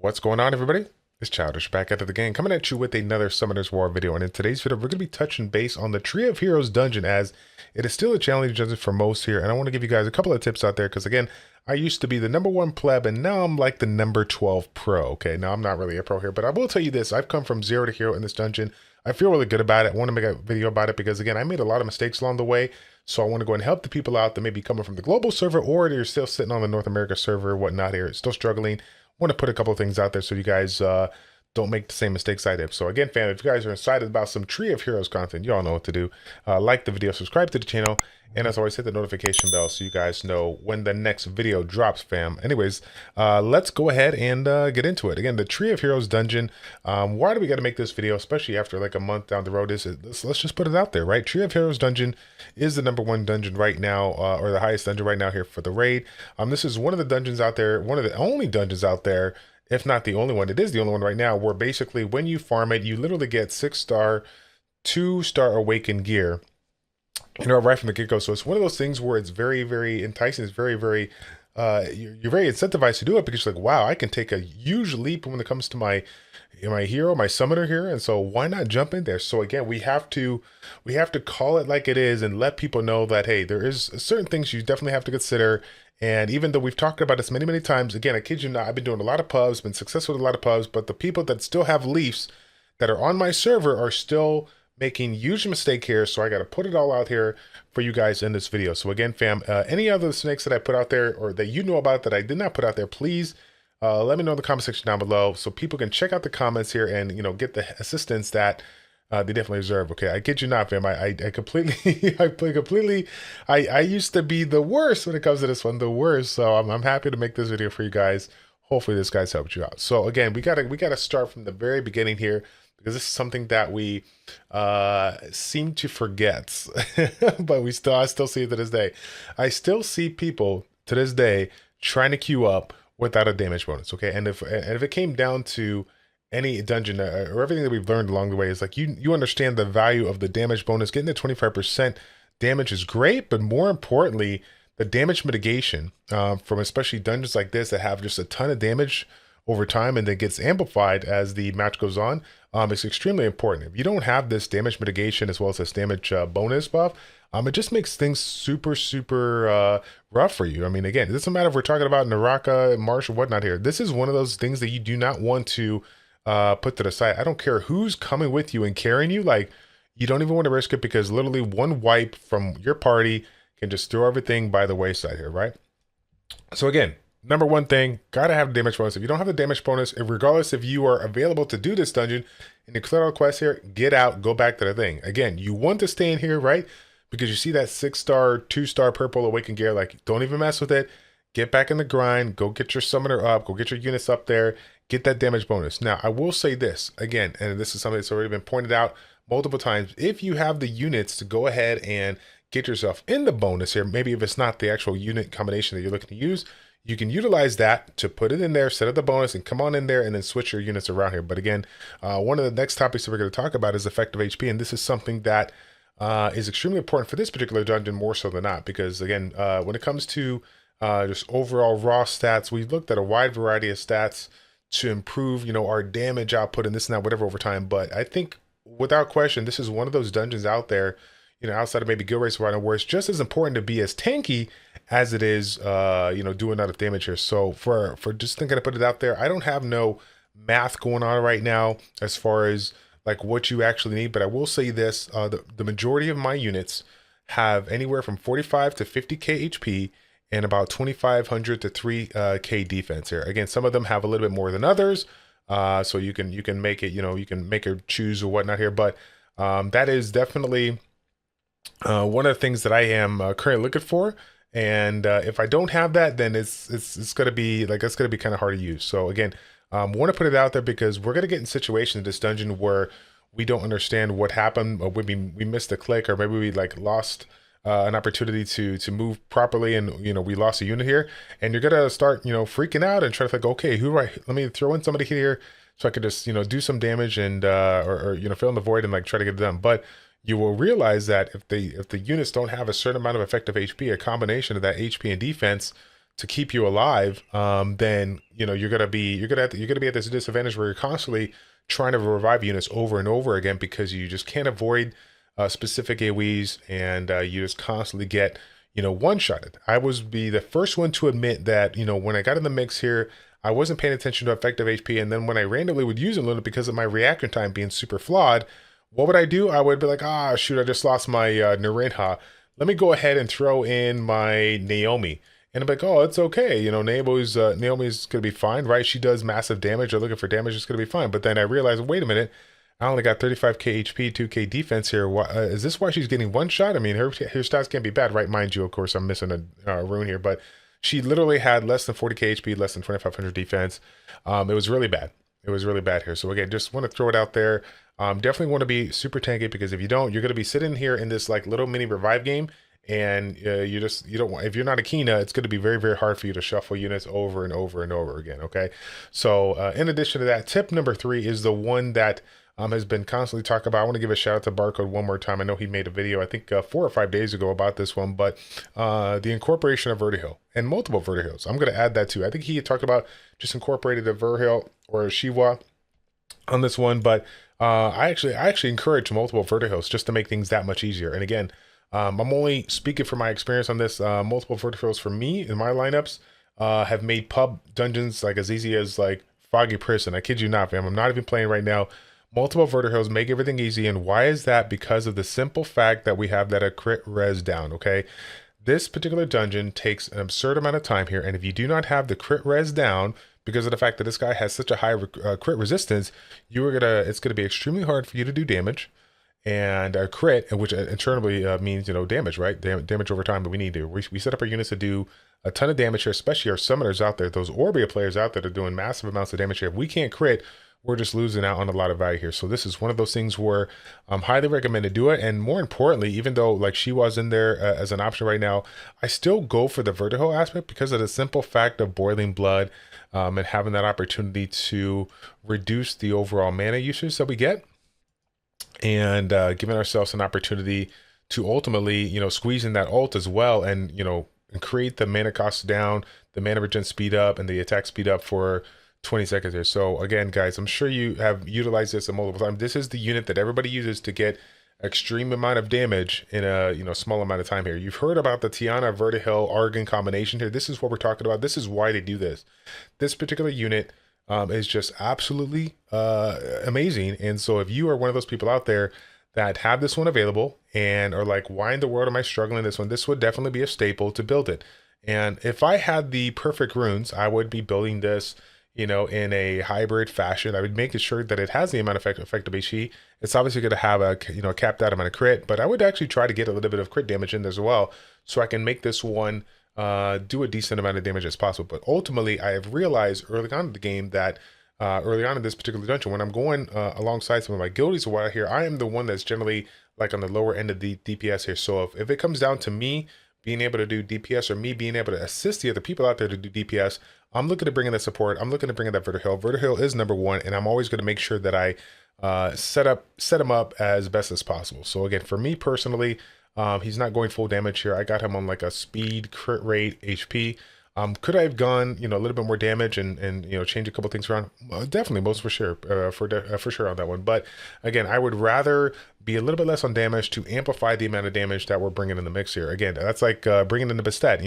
What's going on, everybody? It's Childish back at it again, coming at you with another Summoner's War video. And in today's video, we're going to be touching base on the Tree of Heroes dungeon, as it is still a challenge dungeon for most here. And I want to give you guys a couple of tips out there, because again, I used to be the #1 pleb, and now I'm like the #12 pro. Okay, now I'm not really a pro here, but I will tell you this: I've come from 0 to hero in this dungeon. I feel really good about it. I want to make a video about it because again, I made a lot of mistakes along the way. So I want to go and help the people out that may be coming from the global server, or they're still sitting on the North America server, whatnot here, still struggling. Want to put a couple of things out there so you guys don't make the same mistakes I did. So again, fam, if you guys are excited about some Tree of Heroes content, you all know what to do. Like the video, subscribe to the channel, and as always, hit the notification bell so you guys know when the next video drops, fam. Anyways, let's go ahead and get into it. Again, the Tree of Heroes dungeon. Why do we got to make this video, especially after like a month down the road? Let's just put it out there, right? Tree of Heroes dungeon is the #1 dungeon right now, or the highest dungeon right now here for the raid. This is one of the dungeons out there, one of the only dungeons out there, if not the only one. It is the only one right now where basically when you farm it, you literally get 6-star, 2-star awakened gear, right from the get-go. So it's one of those things where it's very, very enticing. It's very, very, you're very incentivized to do it because you're like, wow, I can take a huge leap when it comes to my hero, my summoner here, and so why not jump in there? So again, we have to call it like it is and let people know that, hey, there is certain things you definitely have to consider. And even though we've talked about this many, many times, again, I kid you not, I've been doing a lot of pubs, been successful with a lot of pubs, but the people that still have leafs that are on my server are still making huge mistake here. So I got to put it all out here for you guys in this video. So again, fam, any other snakes that I put out there or that you know about that I did not put out there, please let me know in the comment section down below so people can check out the comments here and, you know, get the assistance that they definitely deserve. Okay, I kid you not, fam. I completely, I used to be the worst when it comes to this one, the worst. So I'm happy to make this video for you guys. Hopefully this guy's helped you out. So again, we gotta start from the very beginning here, because this is something that we seem to forget, but I still see it to this day. I still see people to this day trying to queue up without a damage bonus. Okay, and if it came down to any dungeon or everything that we've learned along the way is like you understand the value of the damage bonus. Getting the 25% damage is great, but more importantly, the damage mitigation from especially dungeons like this that have just a ton of damage over time and then gets amplified as the match goes on, is extremely important. If you don't have this damage mitigation as well as this damage bonus buff, it just makes things super, super rough for you. I mean, again, it doesn't matter if we're talking about Naraka, Marsh, or whatnot here. This is one of those things that you do not want to put to the side. I don't care who's coming with you and carrying you. Like, you don't even want to risk it, because literally one wipe from your party can just throw everything by the wayside here, right? So again, #1 thing, gotta have damage bonus. If you don't have the damage bonus, regardless if you are available to do this dungeon and you clear all quests here, get out, go back to the thing. Again, you want to stay in here, right? Because you see that 6-star, 2-star purple awakened gear, like, don't even mess with it. Get back in the grind, go get your summoner up, go get your units up there, get that damage bonus. Now, I will say this again, and this is something that's already been pointed out multiple times. If you have the units to go ahead and get yourself in the bonus here, maybe if it's not the actual unit combination that you're looking to use, you can utilize that to put it in there, set up the bonus, and come on in there and then switch your units around here. But again, one of the next topics that we're going to talk about is effective HP, and this is something that is extremely important for this particular dungeon more so than not, because again, when it comes to just overall raw stats, we looked at a wide variety of stats to improve, you know, our damage output and this and that, whatever, over time. But I think without question, this is one of those dungeons out there, you know, outside of maybe Guild Race Rhino, where it's just as important to be as tanky as it is, you know, doing out of damage here. So for just thinking to put it out there, I don't have no math going on right now as far as like what you actually need, but I will say this, the majority of my units have anywhere from 45 to 50k HP and about 2,500 to 3k defense here. Again, some of them have a little bit more than others, so you can make it, you know, you can make or choose or whatnot here. But that is definitely one of the things that I am currently looking for. And if I don't have that, then it's gonna be like, it's gonna be kind of hard to use. So again, want to put it out there because we're gonna get in situations in this dungeon where we don't understand what happened, or maybe we missed a click, or maybe we like lost an opportunity to move properly, and you know, we lost a unit here, and you're gonna start, you know, freaking out and try to think, okay, let me throw in somebody here so I could just, you know, do some damage and or you know, fill in the void and like try to get it done. But you will realize that if the units don't have a certain amount of effective HP, a combination of that HP and defense to keep you alive, then you're gonna be at this disadvantage where you're constantly trying to revive units over and over again because you just can't avoid specific AoEs, and you just constantly get one-shotted. I was the first one to admit that when I got in the mix here, I wasn't paying attention to effective HP, and then when I randomly would use a little because of my reaction time being super flawed, what would I do? I would be like, ah, shoot, I just lost my Narinha. Let me go ahead and throw in my Naomi. And I'm like, oh, it's okay. Naomi's going to be fine, right? She does massive damage. They're looking for damage. It's going to be fine. But then I realized, wait a minute. I only got 35k HP, 2k defense here. Is this why she's getting one shot? I mean, her stats can't be bad, right? Mind you, of course, I'm missing a rune here. But she literally had less than 40k HP, less than 2500 defense. It was really bad. It was really bad here. So again, just want to throw it out there. Definitely want to be super tanky, because if you don't, you're going to be sitting here in this like little mini revive game. And you don't want, if you're not a Kina, it's going to be very, very hard for you to shuffle units over and over and over again. Okay. So in addition to that, tip number 3 is the one that has been constantly talked about. I want to give a shout out to Barcode one more time. I know he made a video, I think 4 or 5 days ago about this one, but the incorporation of Vertihill and multiple Vertihills. I'm going to add that too. I think he had talked about just incorporated a Vertihill or a Shiva on this one, but I actually encourage multiple Vertihills just to make things that much easier. And again, I'm only speaking from my experience on this. Multiple Vertihills for me in my lineups have made pub dungeons like as easy as like Foggy Prison. I kid you not, fam. I'm not even playing right now. Multiple Vertihills make everything easy. And why is that? Because of the simple fact that we have that a crit res down, okay? This particular dungeon takes an absurd amount of time here. And if you do not have the crit res down, because of the fact that this guy has such a high crit resistance, it's gonna be extremely hard for you to do damage. And a crit, which internally means damage, right? Damage over time. But we set up our units to do a ton of damage here, especially our summoners out there, those Orbia players out there that are doing massive amounts of damage here. If we can't crit, we're just losing out on a lot of value here. So this is one of those things where I'm highly recommend to do it. And more importantly, even though like she was in there as an option right now, I still go for the Vertigo aspect because of the simple fact of boiling blood and having that opportunity to reduce the overall mana usage that we get, and giving ourselves an opportunity to ultimately, squeeze in that ult as well, and and create the mana cost down, the mana regen speed up, and the attack speed up for 20 seconds here. So again, guys, I'm sure you have utilized this a multiple times. This is the unit that everybody uses to get extreme amount of damage in a small amount of time here. You've heard about the Tiana Vertihill Argon combination here. This is what we're talking about. This is why they do this. This particular unit is just absolutely amazing. And so if you are one of those people out there that have this one available and are like, why in the world am I struggling this one? This would definitely be a staple to build it. And if I had the perfect runes, I would be building this in a hybrid fashion. I would make sure that it has the amount of effective HP. It's obviously going to have a capped out amount of crit, but I would actually try to get a little bit of crit damage in there as well, so I can make this one do a decent amount of damage as possible. But ultimately, I have realized early on in the game that early on in this particular dungeon, when I'm going alongside some of my guildies a while here, I am the one that's generally like on the lower end of the DPS here. So if it comes down to me being able to do DPS, or me being able to assist the other people out there to do DPS, I'm looking to bring in the support. I'm looking to bring in that Vertihill. Vertihill is number 1, and I'm always going to make sure that I set him up as best as possible. So again, for me personally, he's not going full damage here. I got him on like a speed, crit rate, HP. Could I have gone, a little bit more damage and change a couple things around? Definitely, most for sure, for sure on that one. But again, I would rather be a little bit less on damage to amplify the amount of damage that we're bringing in the mix here. Again, that's like bringing in the Bastet.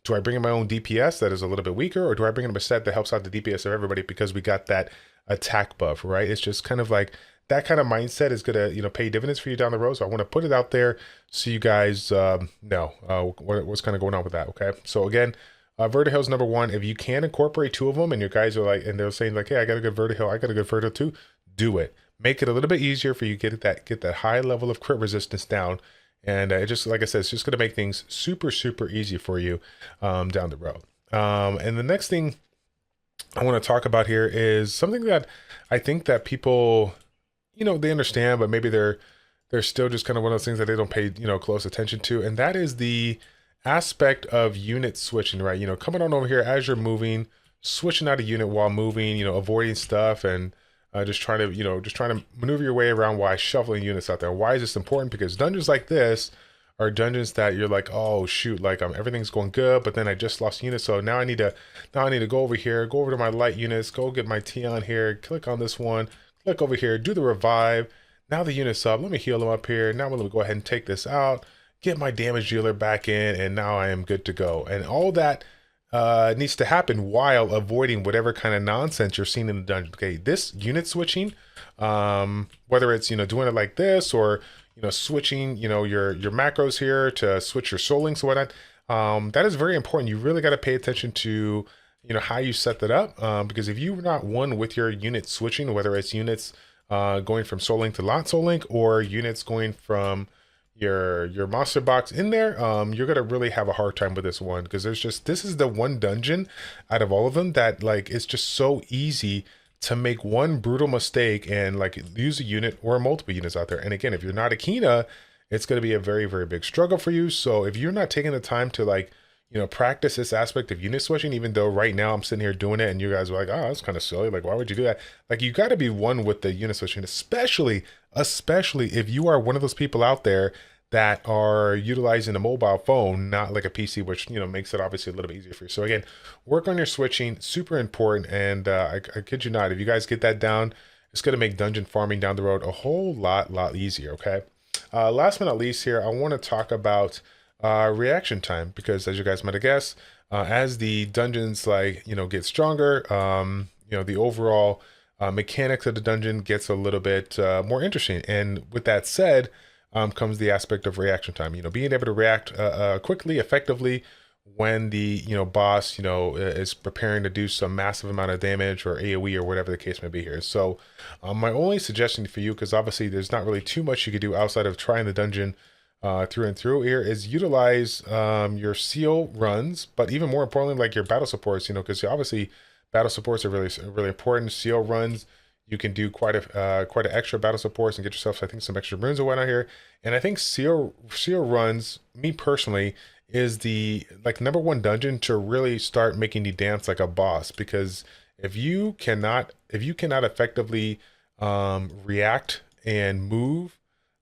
Do I bring in my own DPS that is a little bit weaker, or do I bring in a Bastet that helps out the DPS of everybody because we got that attack buff, right? It's just kind of like that kind of mindset is gonna pay dividends for you down the road. So I want to put it out there so you guys know what's kind of going on with that. Okay, so again. Vertihill's number 1. If you can incorporate 2 of them and your guys are like, and they're saying like, hey, I got a good Vertihill, I got a good Vertihill too, do it. Make it a little bit easier for you to get that high level of crit resistance down. And it just, like I said, it's just going to make things super, super easy for you down the road. And the next thing I want to talk about here is something that I think that people, they understand, but maybe they're still just kind of one of those things that they don't pay, close attention to. And that is the aspect of unit switching, right? Coming on over here as you're moving, switching out a unit while moving, avoiding stuff, and just trying to maneuver your way around while shuffling units out there. Why is this important? Because dungeons like this are dungeons that you're like, oh shoot, like everything's going good, but then I just lost units, so now I need to go over here, go over to my light units, go get my T on here, click on this one, click over here, do the revive. Now the unit's up. Let me heal them up here. Now I'm gonna go ahead and take this out, get my damage dealer back in, and now I am good to go. And all that needs to happen while avoiding whatever kind of nonsense you're seeing in the dungeon. Okay, this unit switching, whether it's doing it like this or switching your macros here to switch your soul links or whatnot, that is very important. You really got to pay attention to how you set that up, because if you're not one with your unit switching, whether it's units going from soul link to not soul link or units going from your monster box in there, you're gonna really have a hard time with this one, because this is the one dungeon out of all of them that like it's just so easy to make one brutal mistake and like use a unit or multiple units out there. And again, if you're not a Kina, it's going to be a very, very big struggle for you. So if you're not taking the time to like practice this aspect of unit switching, even though right now I'm sitting here doing it and you guys are like, oh, that's kind of silly, like why would you do that? Like, you got to be one with the unit switching, especially if you are one of those people out there that are utilizing a mobile phone, not like a PC, which makes it obviously a little bit easier for you. So again, work on your switching, super important. And I kid you not, if you guys get that down, it's going to make dungeon farming down the road a whole lot easier. Okay. Last but not least here, I want to talk about reaction time, because as you guys might have guessed, as the dungeons get stronger, the overall mechanics of the dungeon gets a little bit more interesting. And with that said, comes the aspect of reaction time. Being able to react quickly, effectively when the boss is preparing to do some massive amount of damage or AOE or whatever the case may be here. So my only suggestion for you, because obviously there's not really too much you could do outside of trying the dungeon through and through here, is utilize your seal runs, but even more importantly, like your battle supports. Because obviously battle supports are really important. Seal runs, you can do quite an extra battle supports and get yourself, I think, some extra runes or whatnot here. And I think seal runs, me personally, is the number one dungeon to really start making you dance like a boss. Because if you cannot effectively react and move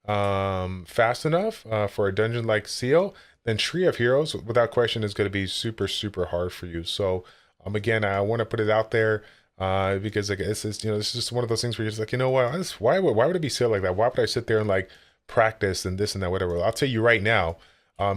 fast enough for a dungeon like seal, then Tree of Heroes without question is going to be super hard for you. So again, I want to put it out there. Because like this is just one of those things where you're just like, what, why would it be silly like that? Why would I sit there and like practice and this and that, whatever? I'll tell you right now,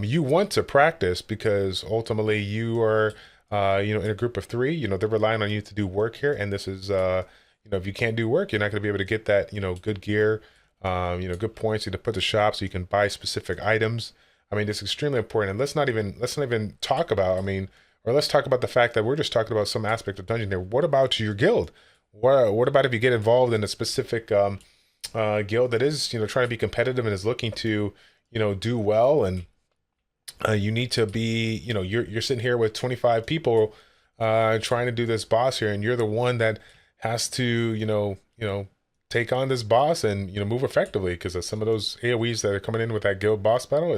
you want to practice because ultimately you are in a group of three. They're relying on you to do work here, and this is if you can't do work, you're not going to be able to get that good gear, good points to put the shop so you can buy specific items. I mean, it's extremely important. And let's not even talk about, or let's talk about the fact that we're just talking about some aspect of dungeon here. What about your guild? What about if you get involved in a specific guild that is trying to be competitive and is looking to do well, and you need to be you're sitting here with 25 people trying to do this boss here, and you're the one that has to take on this boss and move effectively, because of some of those AoEs that are coming in with that guild boss battle.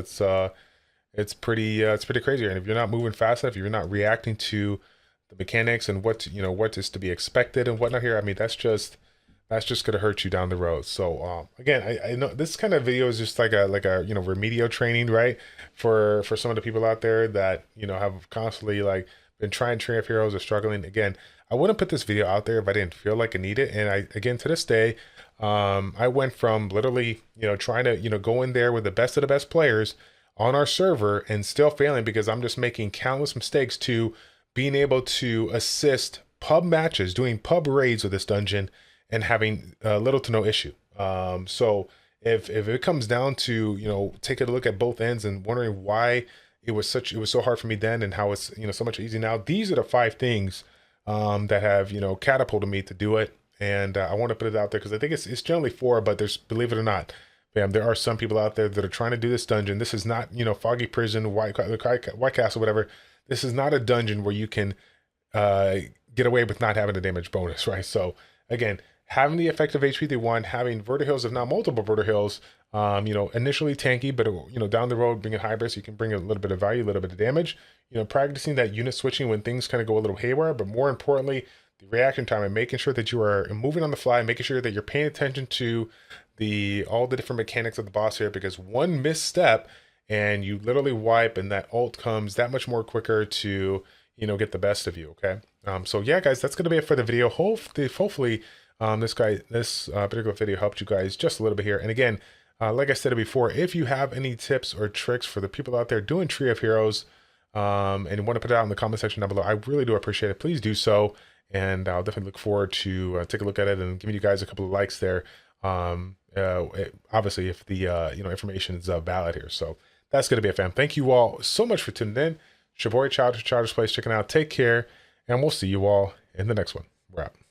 It's pretty crazy. And if you're not moving fast enough, if you're not reacting to the mechanics and what is to be expected and whatnot here, that's just gonna hurt you down the road. So again, I know this kind of video is just like a remedial training, right? For some of the people out there that have constantly been trying Tree of Heroes or struggling. Again, I wouldn't put this video out there if I didn't feel like I need it. And again, to this day, I went from literally trying to go in there with the best of the best players on our server and still failing because I'm just making countless mistakes, to being able to assist pub matches, doing pub raids with this dungeon and having little to no issue. So if it comes down to taking a look at both ends and wondering why it was so hard for me then and how it's so much easy now, these are the 5 things that have catapulted me to do it. And I want to put it out there because I think it's generally 4, but there's, believe it or not, there are some people out there that are trying to do this dungeon. This is not, Foggy Prison, White Castle, whatever. This is not a dungeon where you can get away with not having a damage bonus, right? So again, having the effective HP they want, having vertihills, if not multiple vertihills, initially tanky, but down the road, bringing hybrid so you can bring a little bit of value, a little bit of damage. Practicing that unit switching when things kind of go a little haywire, but more importantly, the reaction time and making sure that you are moving on the fly, making sure that you're paying attention to all the different mechanics of the boss here, because one misstep and you literally wipe, and that ult comes that much more quicker to, you know, get the best of you. Okay. So yeah, guys, that's gonna be it for the video. Hopefully, this particular video helped you guys just a little bit here. And again, like I said before, if you have any tips or tricks for the people out there doing Tree of Heroes, and want to put it out in the comment section down below, I really do appreciate it. Please do so, and I'll definitely look forward to take a look at it and giving you guys a couple of likes there. Obviously, if the information is valid here. So that's going to be it, fam. Thank you all so much for tuning in. It's your boy ChildishPlays checking out. Take care, and we'll see you all in the next one. We're out.